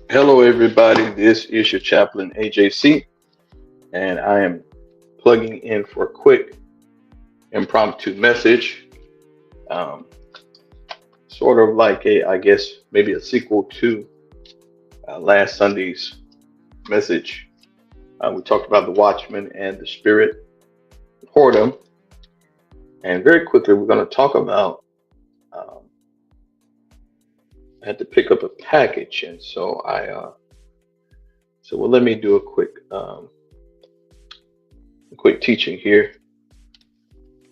Hello, everybody. This is your chaplain, AJC, and I am plugging in for a quick impromptu message. Um, Sort of like I guess, maybe a sequel to last Sunday's message. We talked about the Watchman and the Spirit Portum, and very quickly, we're going to talk about. Um, I had to pick up a package, and so let me do a quick teaching here.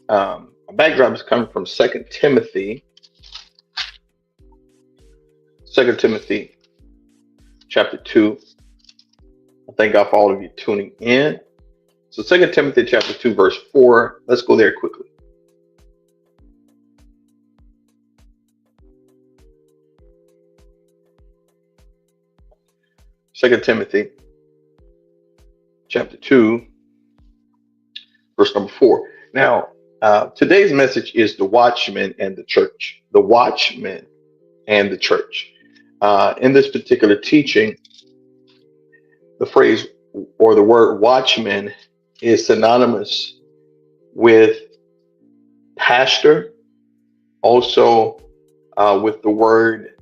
My backdrop is coming from Second Timothy chapter 2. I thank God for all of you tuning in. So Second Timothy chapter 2, verse 4. Let's go there quickly. Second Timothy chapter 2, verse number 4. Now, today's message is the watchman and the church. The watchman and the church. In this particular teaching, the phrase or the word watchman is synonymous with pastor, also with the word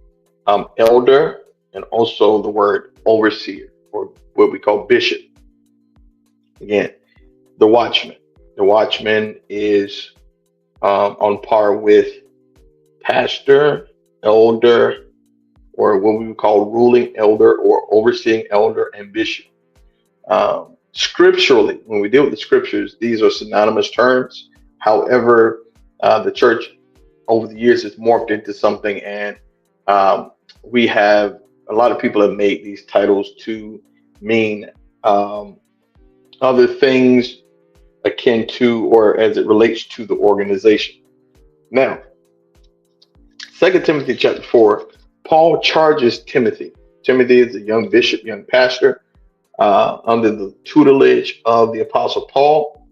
elder, and also the word overseer, or what we call bishop. Again, the watchman. The watchman is on par with pastor, elder, or what we would call ruling elder or overseeing elder and bishop. Scripturally, when we deal with the scriptures, these are synonymous terms. However, the church over the years has morphed into something, and we have a lot of people have made these titles to mean um, other things akin to or as it relates to the organization. Now, Second Timothy chapter 4, Paul charges Timothy. Timothy is a young bishop, young pastor, under the tutelage of the Apostle Paul.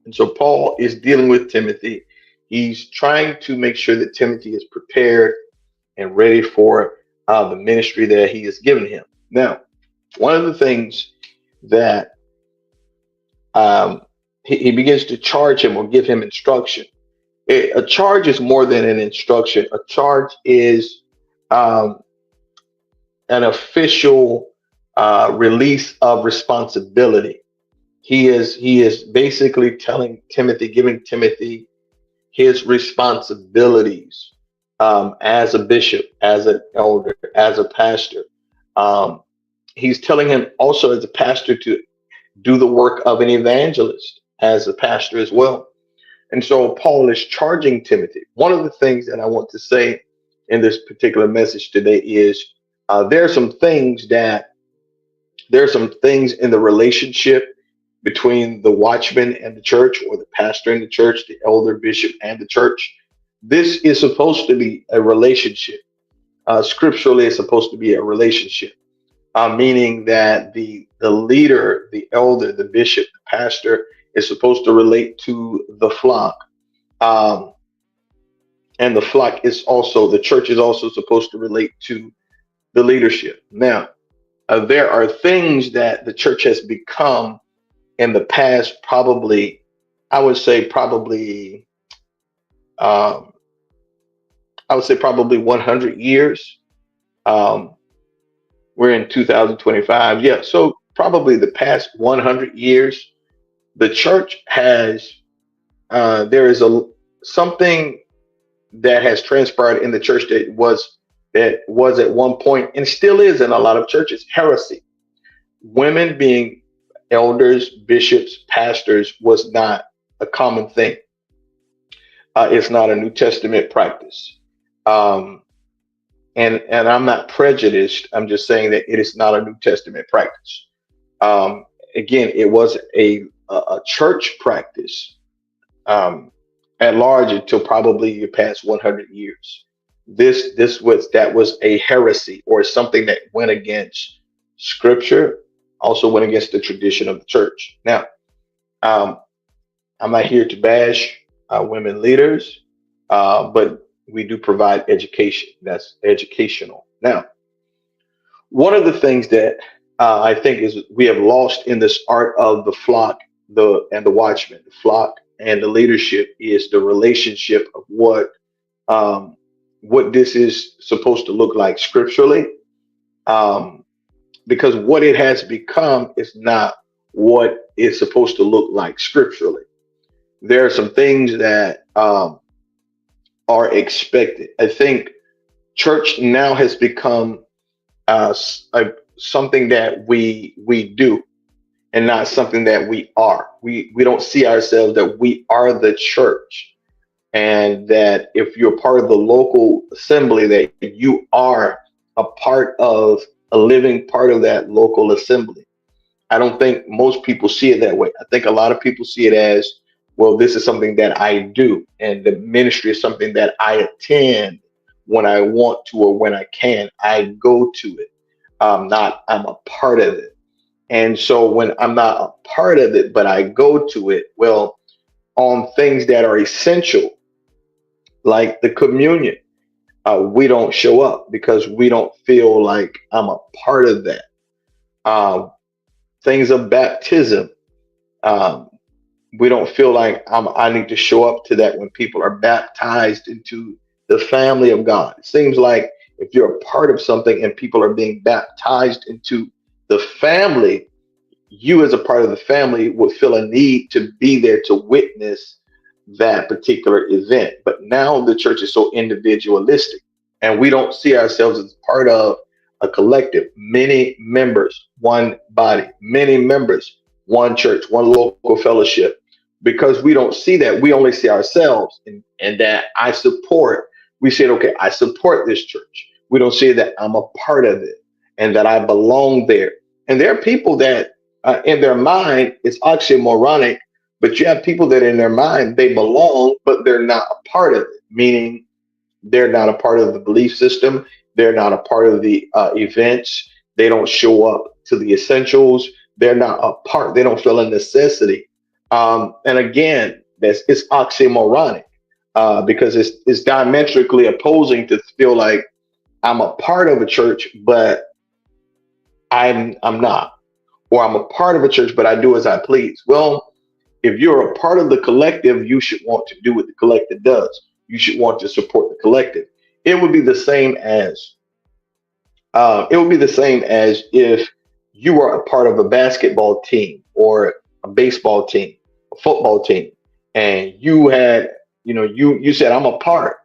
And so Paul is dealing with Timothy. He's trying to make sure that Timothy is prepared and ready for the ministry that he has given him. Now, one of the things that um, he begins to charge him or give him instruction. A charge is more than an instruction. A charge is um, an official release of responsibility. He is basically telling Timothy, giving Timothy his responsibilities as a bishop, as an elder, as a pastor. Um, he's telling him also as a pastor to do the work of an evangelist as a pastor as well. And so Paul is charging Timothy. One of the things that I want to say in this particular message today is there are some things that there are some things in the relationship between the watchman and the church, or the pastor and the church, the elder, bishop, and the church. This is supposed to be a relationship. Scripturally, it's supposed to be a relationship, meaning that the leader, the elder, the bishop, the pastor is supposed to relate to the flock. Um, and the flock is also, the church is also supposed to relate to the leadership. Now, there are things that the church has become in the past, probably, I would say probably, um, I would say probably 100 years. Um, we're in 2025. Yeah. So probably the past 100 years, the church has, there is something that has transpired in the church that was at one point and still is in a lot of churches, heresy. Women being elders, bishops, pastors was not a common thing. It's not a New Testament practice. Um, and I'm not prejudiced. I'm just saying that it is not a New Testament practice. Um, Again, it was a church practice um, at large until probably the past 100 years. This was a heresy, or something that went against Scripture, also went against the tradition of the church. Now, um, I'm not here to bash women leaders, but we do provide education. That's educational. Now, One of the things that I think is we have lost in this art of the flock, the watchman, the flock and the leadership is the relationship of um, what this is supposed to look like scripturally. Um, because what it has become is not what it's supposed to look like scripturally. There are some things that are expected. I think church now has become something that we do and not something that we are. We don't see ourselves that we are the church, and that if you're part of the local assembly, that you are a part of a living part of that local assembly. I don't think most people see it that way. I think a lot of people see it as, well, this is something that I do, and the ministry is something that I attend when I want to or when I can. I go to it. Not I'm a part of it. And so when I'm not a part of it, but I go to it, well, on things that are essential, like the communion, we don't show up because we don't feel like I'm a part of that. Um, Things of baptism, um, we don't feel like I need to show up to that when people are baptized into the family of God. It seems like if you're a part of something and people are being baptized into the family, you as a part of the family would feel a need to be there to witness that particular event. But now the church is so individualistic, and we don't see ourselves as part of a collective, many members, one body, many members, one church, one local fellowship. Because we don't see that, we only see ourselves, and that I support. We said, okay, I support this church. We don't see that I'm a part of it and that I belong there. And there are people that in their mind, it's oxymoronic, but you have people that in their mind, they belong, but they're not a part of it, meaning they're not a part of the belief system. They're not a part of the events. They don't show up to the essentials. They're not a part. They don't feel a necessity. And again, it's oxymoronic because it's diametrically opposing to feel like I'm a part of a church, but I'm not, or I'm a part of a church, but I do as I please. Well, if you're a part of the collective, you should want to do what the collective does. You should want to support the collective. It would be the same as it would be the same as if you were a part of a basketball team or a baseball team, a football team, and you had, you said I'm a part,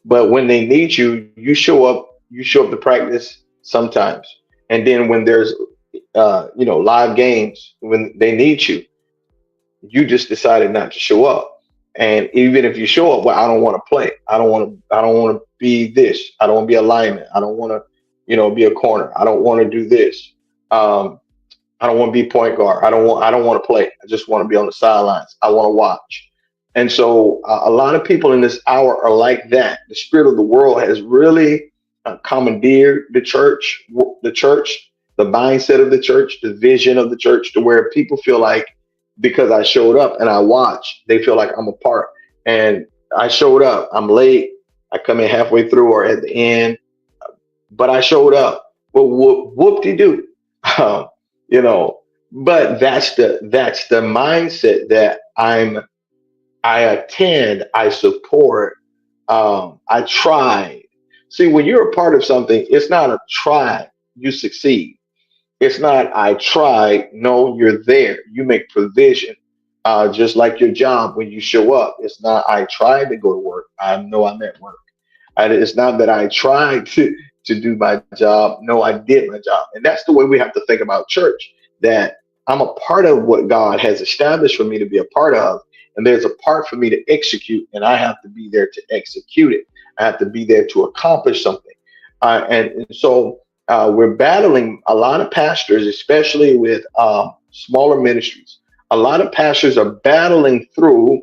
but when they need you, you show up. You show up to practice sometimes, and then when there's live games, when they need you, you just decided not to show up. And even if you show up, well, I don't want to play. I don't want to be this. I don't want to be a lineman. I don't want to, be a corner. I don't want to do this. Um, I don't want to be point guard. I don't want to play. I just want to be on the sidelines. I want to watch. And so a lot of people in this hour are like that. The spirit of the world has really commandeered the church, the mindset of the church, the vision of the church, to where people feel like because I showed up and I watched, they feel like I'm a part. And I showed up. I'm late. I come in halfway through or at the end, but I showed up. Well, whoop de doo. Um, you know, but that's the mindset that I attend, I support, I try. See, when you're a part of something, it's not a try, you succeed. It's not I try, no, you're there. You make provision. Just like your job when you show up. It's not I tried to go to work. I know I'm at work. It's not that I tried to do my job. No, I did my job. And that's the way we have to think about church, that I'm a part of what God has established for me to be a part of. And there's a part for me to execute, and I have to be there to execute it. I have to be there to accomplish something. And so we're battling a lot of pastors, especially with smaller ministries. A lot of pastors are battling through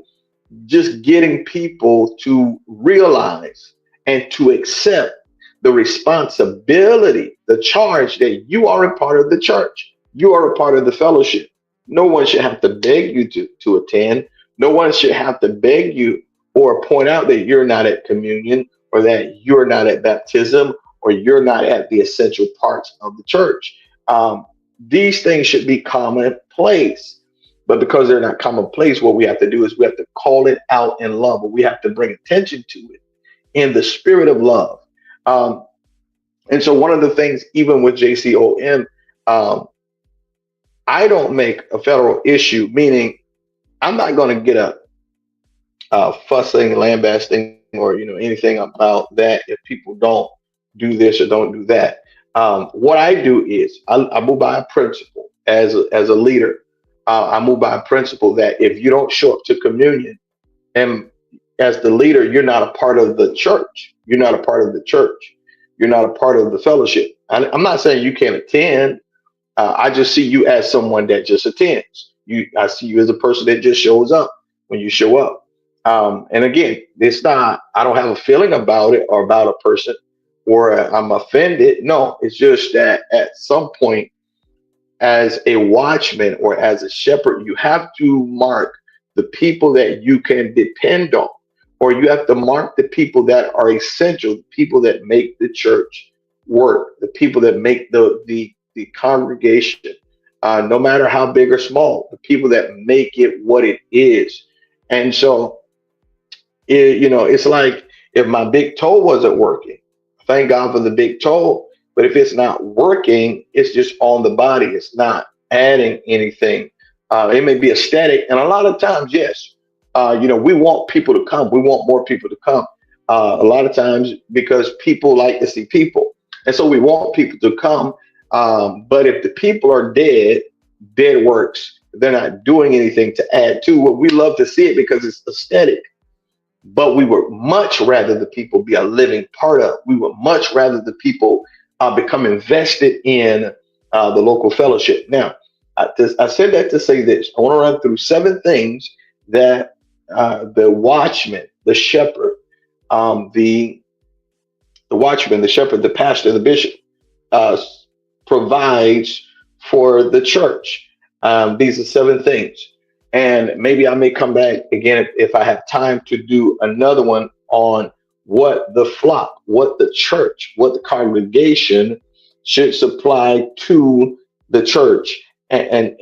just getting people to realize and to accept the responsibility, the charge that you are a part of the church. You are a part of the fellowship. No one should have to beg you to attend. No one should have to beg you or point out that you're not at communion or that you're not at baptism or you're not at the essential parts of the church. Um, these things should be commonplace. But because they're not commonplace, what we have to do is we have to call it out in love, or we have to bring attention to it in the spirit of love. Um, and so one of the things, even with JCOM, um, I don't make a federal issue, meaning I'm not going to get a fussing, lambasting, or anything about that if people don't do this or don't do that. What I do is I move by a principle as a leader. I move by a principle that if you don't show up to communion, and as the leader, you're not a part of the church. You're not a part of the church. You're not a part of the fellowship. I'm not saying you can't attend. I just see you as someone that just attends. I see you as a person that just shows up when you show up. And again, it's not. I don't have a feeling about it or about a person, or I'm offended. No, it's just that at some point, as a watchman or as a shepherd, you have to mark the people that you can depend on, or you have to mark the people that are essential, the people that make the church work, the people that make the congregation, no matter how big or small, the people that make it what it is. And so, it's like if my big toe wasn't working, thank God for the big toe. But if it's not working, it's just on the body. It's not adding anything. It may be aesthetic, and a lot of times, yes, we want people to come. We want more people to come. A lot of times because people like to see people, and so we want people to come. But if the people are dead works, they're not doing anything to add to. Well, we love to see it because it's aesthetic, but we would much rather the people be a living part of. We would much rather the people become invested in the local fellowship. Now, I said that to say this. I want to run through 7 things that the watchman, the shepherd, the watchman, the shepherd, the pastor, the bishop uh, provides for the church. These are 7 things. And maybe I may come back again if I have time to do another one on what the flock, what the church, what the congregation should supply to the church and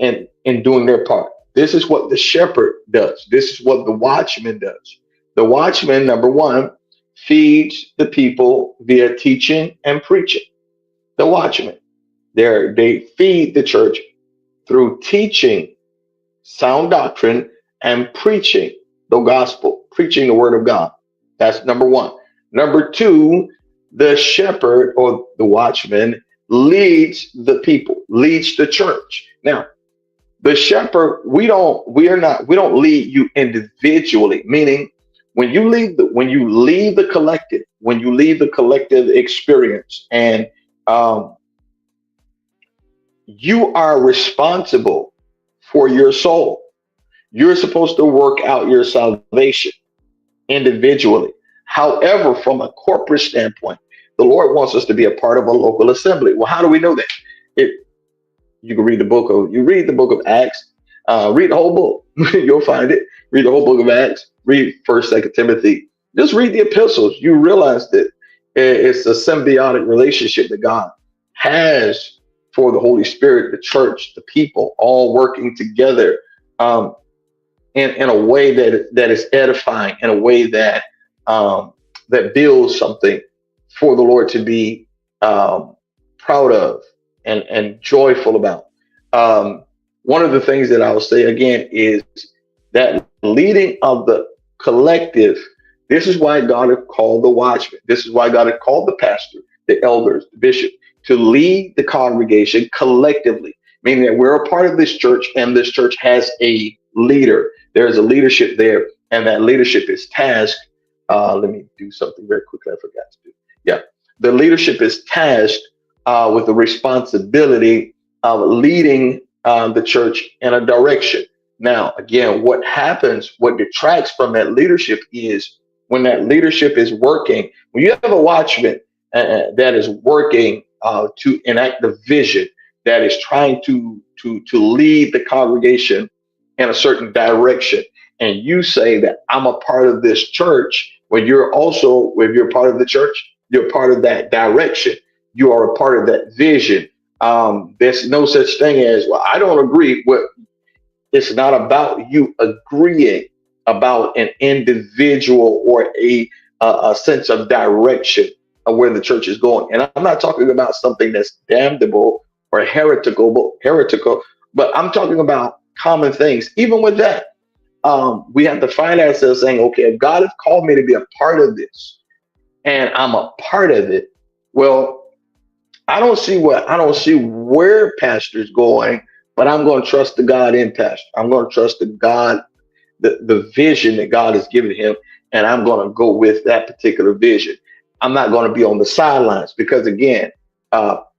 in doing their part. This is what the shepherd does. This is what the watchman does. The watchman, number one, feeds the people via teaching and preaching. The watchmen, they feed the church through teaching sound doctrine and preaching the gospel, preaching the word of God. That's number one. Number two, the shepherd or the watchman leads the people, leads the church. Now, the shepherd, we don't lead you individually, meaning when you leave the collective, when you leave the collective experience, and um, you are responsible for your soul. You're supposed to work out your salvation individually. However, from a corporate standpoint, the Lord wants us to be a part of a local assembly. Well, how do we know that? It, you can read the book of Acts, read the whole book. You'll find it. Read the whole book of Acts. Read First, Second Timothy. Just read the epistles. You realize that it's a symbiotic relationship that God has for the Holy Spirit, the church, the people, all working together um, in a way that is edifying, in a way that builds something for the Lord to be proud of and joyful about. Um, One of the things that I will say again is that leading of the collective. This is why God had called the watchman. This is why God had called the pastor, the elders, the bishop, to lead the congregation collectively, meaning that we're a part of this church and this church has a leader. There's a leadership there, and that leadership is tasked. Let me do something very quickly. I forgot to do. Yeah, the leadership is tasked with the responsibility of leading the church in a direction. Now, again, what happens, what detracts from that leadership is when that leadership is working, when you have a watchman that is working to enact the vision, that is trying to lead the congregation in a certain direction, and you say that I'm a part of this church, when you're part of the church, You're a part of that direction. You are a part of that vision. There's no such thing as, well, I don't agree with. It's not about you agreeing about an individual or a sense of direction of where the church is going. And I'm not talking about something that's damnable or heretical, but I'm talking about common things. Even with that, we have to find ourselves saying, okay, if God has called me to be a part of this, and I'm a part of it, well, I don't see where pastor's going, but I'm going to trust the God in pastor. I'm going to trust the God, the vision that God has given him, and I'm going to go with that particular vision. I'm not going to be on the sidelines because again,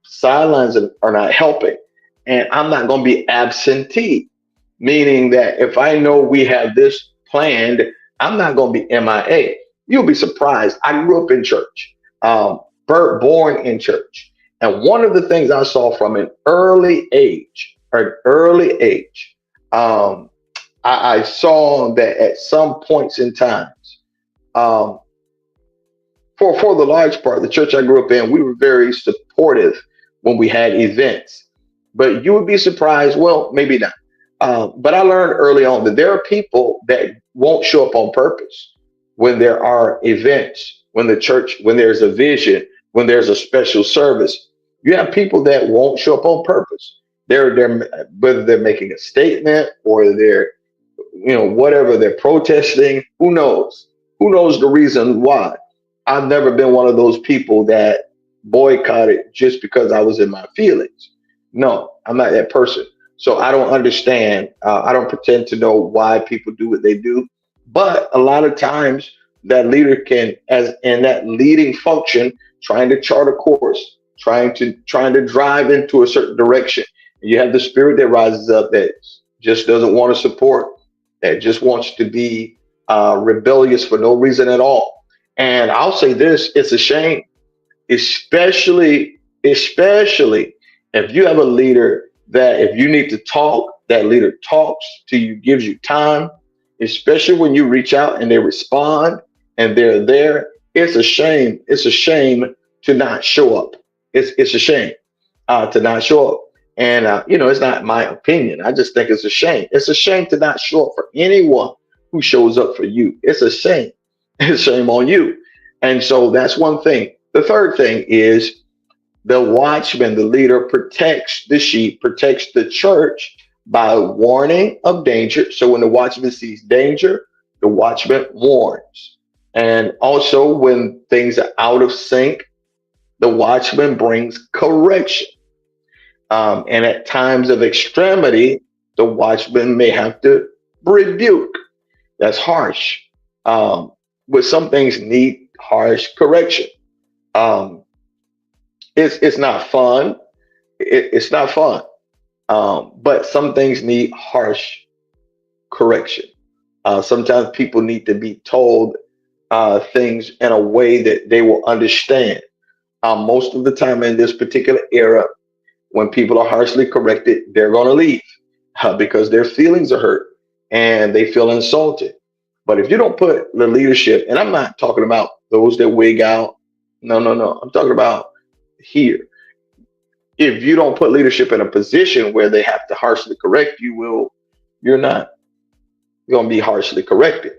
sidelines are not helping, and I'm not going to be absentee, meaning that if I know we have this planned, I'm not going to be MIA. You'll be surprised. I grew up in church, born in church. And one of the things I saw from an early age, um, I saw that at some points in times, um, for the large part, the church I grew up in, we were very supportive when we had events. But you would be surprised. Well, maybe not. But I learned early on that there are people that won't show up on purpose when there are events, when there's a vision, when there's a special service. You have people that won't show up on purpose. They're whether they're making a statement or they're whatever they're protesting. Who knows the reason why? I've never been one of those people that boycotted just because I was in my feelings. No, I'm not that person. So I don't understand. I don't pretend to know why people do what they do. But a lot of times that leader can, as in that leading function, trying to chart a course, trying to drive into a certain direction. You have the spirit that rises up that just doesn't want to support, that just wants to be rebellious for no reason at all. And I'll say this: it's a shame, especially if you have a leader that if you need to talk, that leader talks to you, gives you time, especially when you reach out and they respond and they're there. It's a shame. It's a shame to not show up. It's a shame to not show up. And it's not my opinion. I just think it's a shame. It's a shame to not show up for anyone who shows up for you. It's a shame. It's shame on you. And so that's one thing. The third thing is the watchman, the leader, protects the sheep, protects the church by warning of danger. So when the watchman sees danger, the watchman warns. And also when things are out of sync, the watchman brings correction. And at times of extremity, the watchman may have to rebuke. That's harsh. But some things need harsh correction. Um, it's not fun. It's not fun. But some things need harsh correction. Sometimes people need to be told things in a way that they will understand. Most of the time in this particular era, when people are harshly corrected, they're going to leave because their feelings are hurt and they feel insulted. But if you don't put the leadership, and I'm not talking about those that wig out, no, no, no. I'm talking about here. If you don't put leadership in a position where they have to harshly correct you, you're not going to be harshly corrected.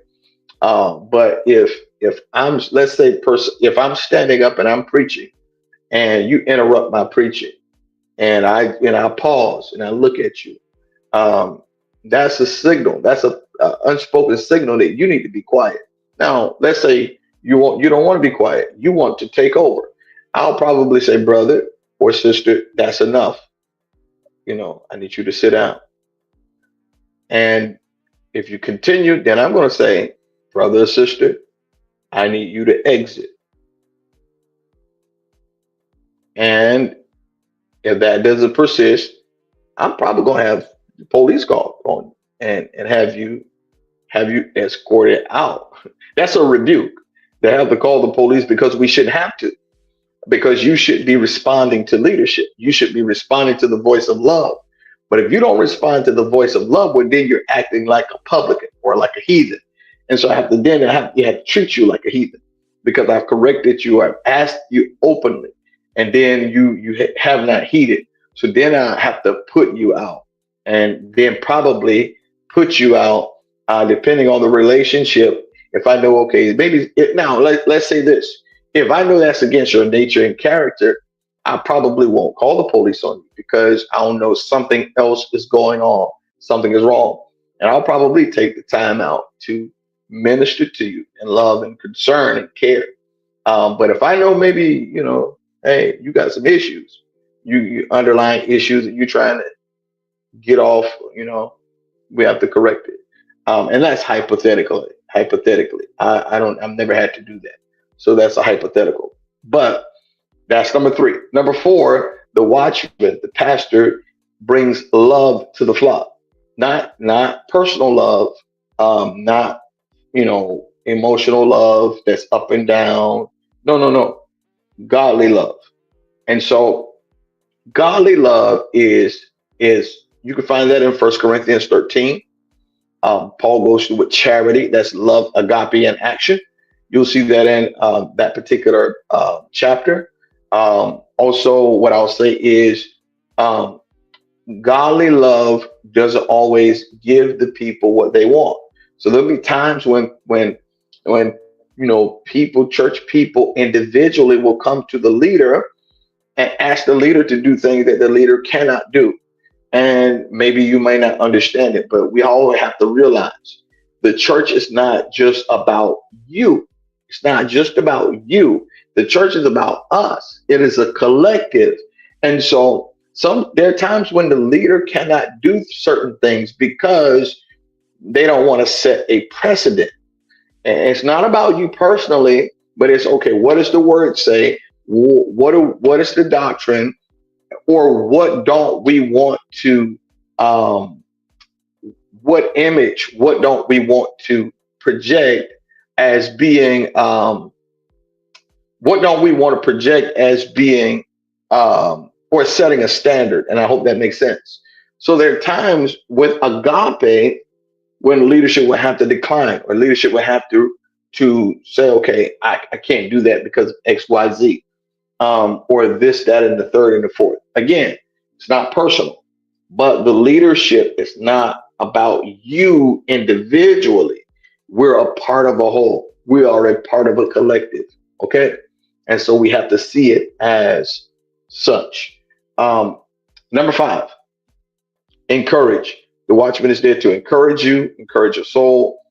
But if I'm, let's say, if I'm standing up and I'm preaching, and you interrupt my preaching, and I pause and I look at you, um, that's a signal. That's a unspoken signal that you need to be quiet. Now, let's say you don't want to be quiet. You want to take over. I'll probably say, brother or sister, that's enough. I need you to sit down. And if you continue, then I'm going to say, brother or sister, I need you to exit. And if that doesn't persist, I'm probably going to have the police call on and have you escorted out. That's a rebuke. They have to call the police because we shouldn't have to. Because you should be responding to leadership. You should be responding to the voice of love. But if you don't respond to the voice of love, well, then you're acting like a publican or like a heathen. And so I have to then you have to treat you like a heathen. because I've corrected you, I've asked you openly, and then you have not heeded. So then I have to put you out, and then probably put you out, depending on the relationship. If I know, okay, maybe now let's say this: if I know that's against your nature and character, I probably won't call the police on you because I don't know something else is going on, something is wrong, and I'll probably take the time out to minister to you in love and concern and care. But if I know maybe, hey, you got some issues, you underlying issues that you're trying to get off, we have to correct it. And that's hypothetically. Hypothetically, I don't. I've never had to do that, so that's a hypothetical. But that's number three. Number four, the watchman, the pastor, brings love to the flock, not personal love, not emotional love that's up and down. No, no, no, godly love. And so godly love is you can find that in First Corinthians 13. Paul goes through with charity. That's love, agape, in action. You'll see that in that particular chapter. Also, what I'll say is um, godly love doesn't always give the people what they want. So there'll be times when people, church people individually will come to the leader and ask the leader to do things that the leader cannot do. And maybe you may not understand it, but we all have to realize the church is not just about you. It's not just about you. The church is about us. It is a collective. And so there are times when the leader cannot do certain things because they don't want to set a precedent. And it's not about you personally, but it's okay, what does the word say? What is the doctrine? Or what don't we want to um what don't we want to project as being what don't we want to project as being or setting a standard? And I hope that makes sense. So there are times with agape when leadership would have to decline, or leadership would have to say, okay, I can't do that because of XYZ, or this, that, and the third and the fourth. Again, it's not personal, but the leadership is not about you individually. We're a part of a whole. We are a part of a collective. Okay. And so we have to see it as such. Um, Number five, encourage. The watchman is there to encourage you, encourage your soul,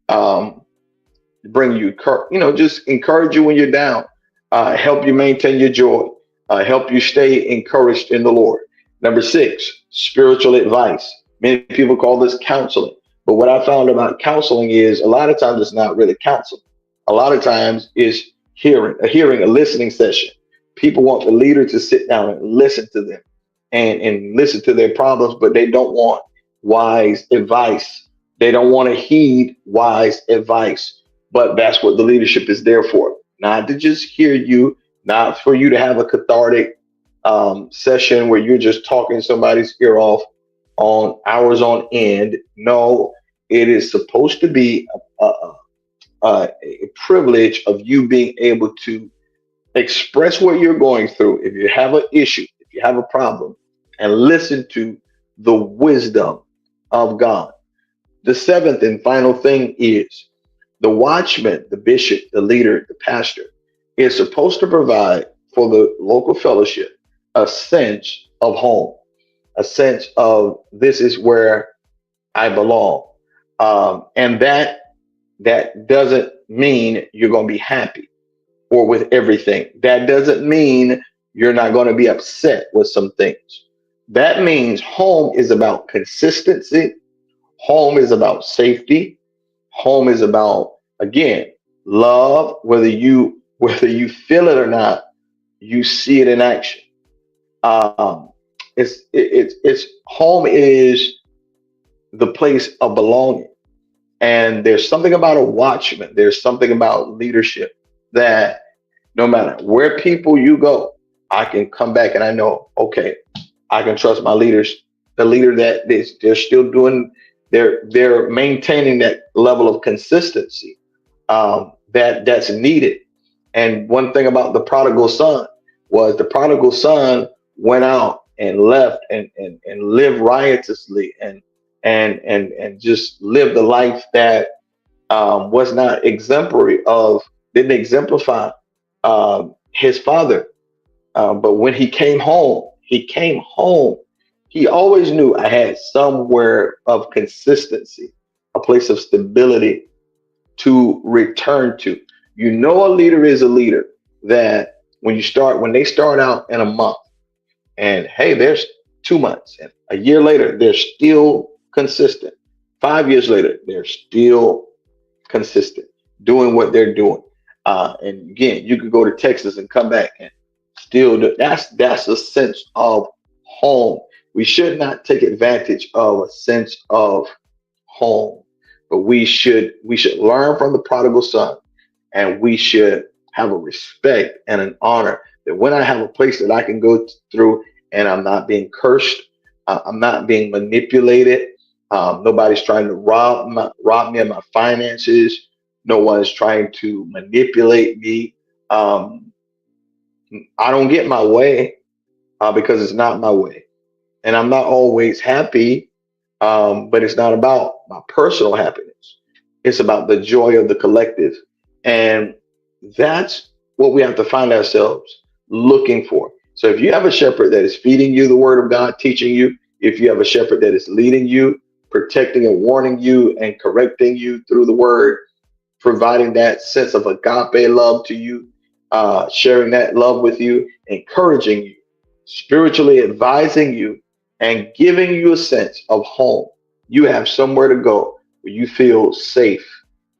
um, bring you, just encourage you when you're down, help you maintain your joy, help you stay encouraged in the Lord. Number six, spiritual advice. Many people call this counseling. But what I found about counseling is a lot of times it's not really counseling. A lot of times it's a listening session. People want the leader to sit down and listen to them and listen to their problems, but they don't want wise advice. They don't want to heed wise advice. But that's what the leadership is there for. Not to just hear you, not for you to have a cathartic session where you're just talking somebody's ear off on hours on end. No, it is supposed to be a privilege of you being able to express what you're going through. If you have an issue, if you have a problem, and listen to the wisdom of God. The seventh and final thing is the watchman, the bishop, the leader, the pastor is supposed to provide for the local fellowship a sense of home, a sense of this is where I belong. And that doesn't mean you're going to be happy or with everything. That doesn't mean you're not going to be upset with some things. That means home is about consistency. Home is about safety. Home is about, again, love. Whether you feel it or not, you see it in action. Um, it's home is the place of belonging. And there's something about a watchman. There's something about leadership that no matter where people you go, I can come back and I know, okay, I can trust my leaders. The leader that they're still doing, they're maintaining that level of consistency that's needed. And one thing about the prodigal son was the prodigal son went out and left and lived riotously and just lived a life that was not exemplary of, didn't exemplify his father. But when he came home. He always knew I had somewhere of consistency, a place of stability to return to. You know, a leader is a leader that when they start out in a month, and hey, there's 2 months, and a year later, they're still consistent. 5 years later, they're still consistent, doing what they're doing. And again, you could go to Texas and come back and still do. That's a sense of home. We should not take advantage of a sense of home, but we should learn from the prodigal son, and we should have a respect and an honor that when I have a place that I can go through and I'm not being cursed, I'm not being manipulated, nobody's trying to rob me of my finances, no one is trying to manipulate me. Um, I don't get my way because it's not my way, and I'm not always happy. But it's not about my personal happiness. It's about the joy of the collective, and that's what we have to find ourselves looking for. So if you have a shepherd that is feeding you the word of God, teaching you, if you have a shepherd that is leading you, protecting and warning you and correcting you through the word, providing that sense of agape love to you, sharing that love with you, encouraging you, spiritually advising you, and giving you a sense of home. You have somewhere to go where you feel safe.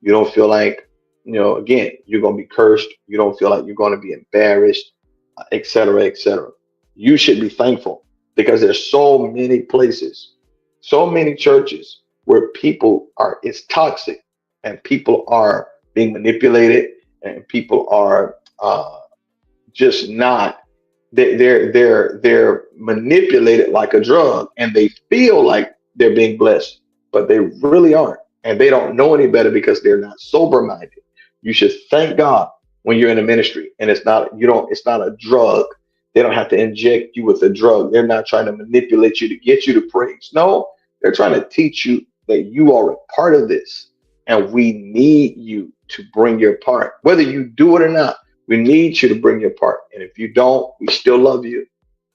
You don't feel like, again, you're going to be cursed. You don't feel like you're going to be embarrassed, et cetera, et cetera. You should be thankful because there's so many places, so many churches where it's toxic and people are being manipulated and people are just not they're manipulated like a drug and they feel like they're being blessed, but they really aren't, and they don't know any better because they're not sober minded. You should thank God when you're in a ministry and it's not a drug. They don't have to inject you with a drug. They're not trying to manipulate you to get you to praise. No, they're trying to teach you that you are a part of this, and we need you to bring your part, whether you do it or not. We need you to bring your part. And if you don't, we still love you.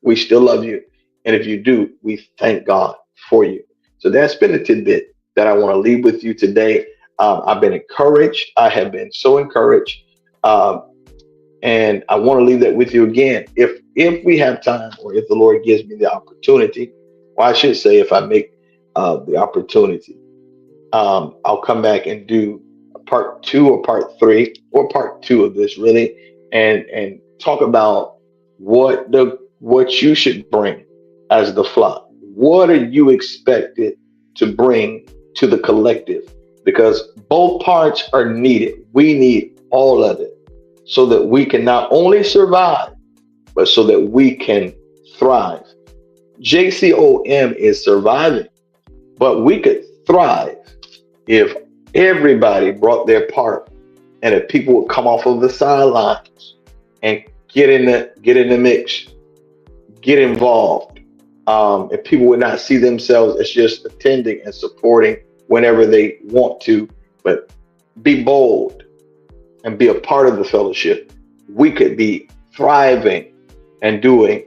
We still love you. And if you do, we thank God for you. So that's been a tidbit that I want to leave with you today. I've been encouraged. I have been so encouraged. Um, and I want to leave that with you again. If we have time, or if the Lord gives me the opportunity, or I should say, if I make the opportunity, I'll come back and do a part two or part three or part two of this really, and talk about what you should bring as the flock. What are you expected to bring to the collective? Because both parts are needed. We need all of it so that we can not only survive, but so that we can thrive. JCOM is surviving, but we could thrive if everybody brought their part, and if people would come off of the sidelines and get in the mix, get involved. If people would not see themselves as just attending and supporting whenever they want to, but be bold and be a part of the fellowship, we could be thriving and doing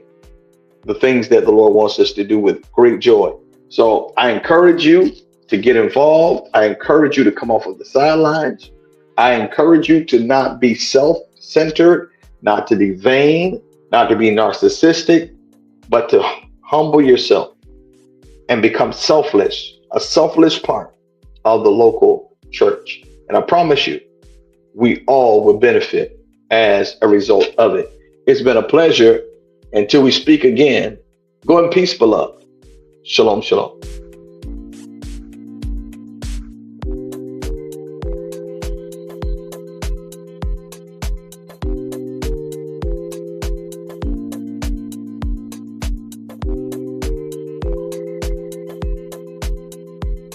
the things that the Lord wants us to do with great joy. So I encourage you to get involved. I encourage you to come off of the sidelines. I encourage you to not be self-centered, not to be vain, not to be narcissistic, but to humble yourself and become selfless, a selfless part of the local church. And I promise you, we all will benefit as a result of it. It's been a pleasure. Until we speak again, go in peace, beloved. Shalom, shalom.